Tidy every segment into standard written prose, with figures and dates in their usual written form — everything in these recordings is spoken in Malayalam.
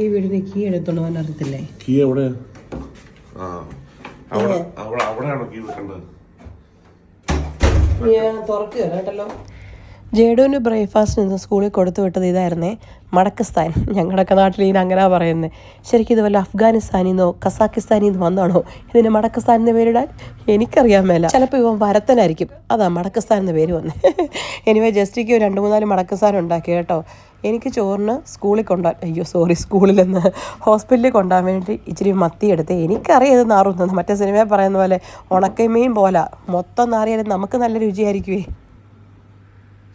ഈ വീടിന് കീ എടുത്തോണ്ട് പോകാൻ അറിയത്തില്ലേ? കീ എവിടെ? അവിടെയാണോ കീ വെക്കേണ്ടത്? തുറക്കുക കേട്ടല്ലോ. ജേഡുവിന് ബ്രേക്ക്ഫാസ്റ്റ് നിന്ന് സ്കൂളിൽ കൊടുത്തു വിട്ടത് ഇതായിരുന്നേ, മടക്കസ്ഥാൻ. ഞങ്ങളുടെയൊക്കെ നാട്ടിൽ ഇതിന് അങ്ങനെ പറയുന്നത്. ശരിക്കും ഇത് വല്ല അഫ്ഗാനിസ്ഥാനിൽ നിന്നോ കസാക്കിസ്ഥാനിൽ നിന്ന് വന്നാണോ ഇതിന് മടക്കസ്ഥാൻ എന്ന് പേരിടാൻ? എനിക്കറിയാൻ മേല. ചിലപ്പോൾ ഇവൻ വരത്തനായിരിക്കും, അതാ മടക്കസ്ഥാൻ എന്ന് പേര് വന്നേ. എനിവേ ജസ്റ്റിക്ക് 2-3 മടക്കസ്ഥാൻ ഉണ്ടാക്കി കേട്ടോ. എനിക്ക് ചോറിന് സ്കൂളിൽ നിന്ന് ഹോസ്പിറ്റലിൽ കൊണ്ടുപോകാൻ വേണ്ടി ഇച്ചിരി മത്തി എടുത്ത്. എനിക്കറിയാം ഇത് നാറുന്നത്, മറ്റേ സിനിമയിൽ പറയുന്ന പോലെ ഉണക്കമീൻ പോലെ മൊത്തം നാറിയാലും നമുക്ക് നല്ല രുചിയായിരിക്കുവേ.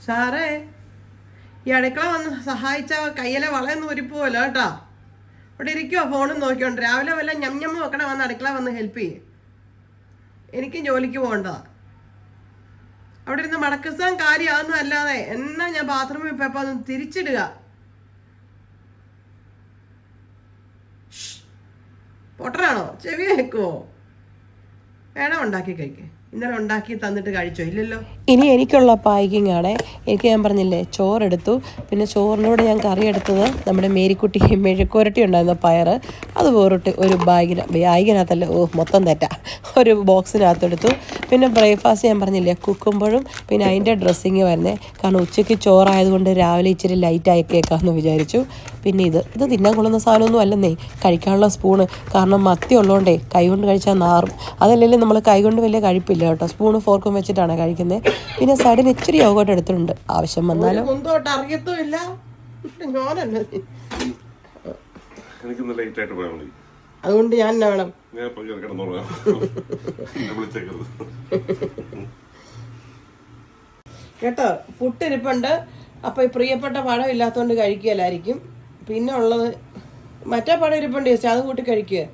സാറേ, ഈ അടുക്കള വന്ന് സഹായിച്ച കയ്യിലെ വളയൊന്നും ഒരുപ്പോവല്ലോ കേട്ടോ. ഇവിടെ ഇരിക്കുവോ ഫോണും നോക്കിയോണ്ട്? രാവിലെ വല്ല ഞമ്മ നോക്കണേ വന്ന് അടുക്കള വന്ന് ഹെൽപ്പ് ചെയ്യേ. എനിക്കും ജോലിക്ക് പോകണ്ടതാ. അവിടെ ഇരുന്ന് മടക്കസ്ഥാൻ കാര്യമാകുന്നു അല്ലാതെ എന്നാ ഞാൻ ബാത്റൂമിൽ പോയപ്പോ അതൊന്ന് തിരിച്ചിടുക. പൊട്ടനാണോ? ചെവി കേൾക്കുവോ? വേണം ഉണ്ടാക്കി കഴിക്കേ. ഇന്നലെ ഉണ്ടാക്കി തന്നിട്ട് കഴിച്ചോ? ഇല്ലല്ലോ. ഇനി എനിക്കുള്ള പായ്ക്കിംഗ് ആണേ. എനിക്ക് ഞാൻ പറഞ്ഞില്ലേ ചോറെടുത്തു, പിന്നെ ചോറിനോട് ഞാൻ കറി എടുത്തത് നമ്മുടെ മേരിക്കുട്ടി മെഴുക്കുരട്ടി ഉണ്ടായിരുന്ന പയറ്, അത് വേറിട്ട് ഒരു ബാഗിനകത്തല്ല, മൊത്തം തെറ്റാ, ഒരു ബോക്സിനകത്തെടുത്തു. പിന്നെ ബ്രേക്ക്ഫാസ്റ്റ് ഞാൻ പറഞ്ഞില്ലേ കുക്കുമ്പോഴും പിന്നെ അതിൻ്റെ ഡ്രസ്സിങ് വരുന്നേ, കാരണം ഉച്ചയ്ക്ക് ചോറായതുകൊണ്ട് രാവിലെ ഇച്ചിരി ലൈറ്റായി കേൾക്കാമെന്ന് വിചാരിച്ചു. പിന്നെ ഇത് തിന്നാൻ കൊള്ളുന്ന സാധനമൊന്നും അല്ലെന്നേ, കഴിക്കാനുള്ള സ്പൂണ്. കാരണം മത്തി ഉള്ളതുകൊണ്ടേ കൈ കൊണ്ട് കഴിച്ചാൽ നാറും. അതല്ലെങ്കിൽ നമ്മൾ കൈ കൊണ്ട് വലിയ കഴിപ്പില്ല കേട്ടോ, സ്പൂണും ഫോർക്കും വെച്ചിട്ടാണ് കഴിക്കുന്നത്. പിന്നെ സൈഡിന് ഇച്ചിരി യോഗോട്ട് എടുത്തിട്ടുണ്ട്, ആവശ്യം വന്നാലും. അതുകൊണ്ട് ഞാൻ എന്നാ വേണം കേട്ടോ. പുട്ടിരിപ്പുണ്ട്. അപ്പൊ ഈ പ്രിയപ്പെട്ട പഴം ഇല്ലാത്തോണ്ട് കഴിക്കുകയല്ലായിരിക്കും. പിന്നെ ഉള്ളത് മറ്റേ പഴം ഇരിപ്പുണ്ട്, അതും കൂട്ടി കഴിക്കുക.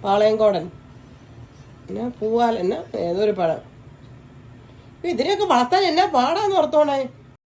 പാളയംകോടൻ പിന്നെ പൂവാൽ എന്നാ ഏതൊരു പഴം. ഇതിനെയൊക്കെ വളർത്താൻ എന്നാ പാടാന്ന് ഓർത്തോണേ.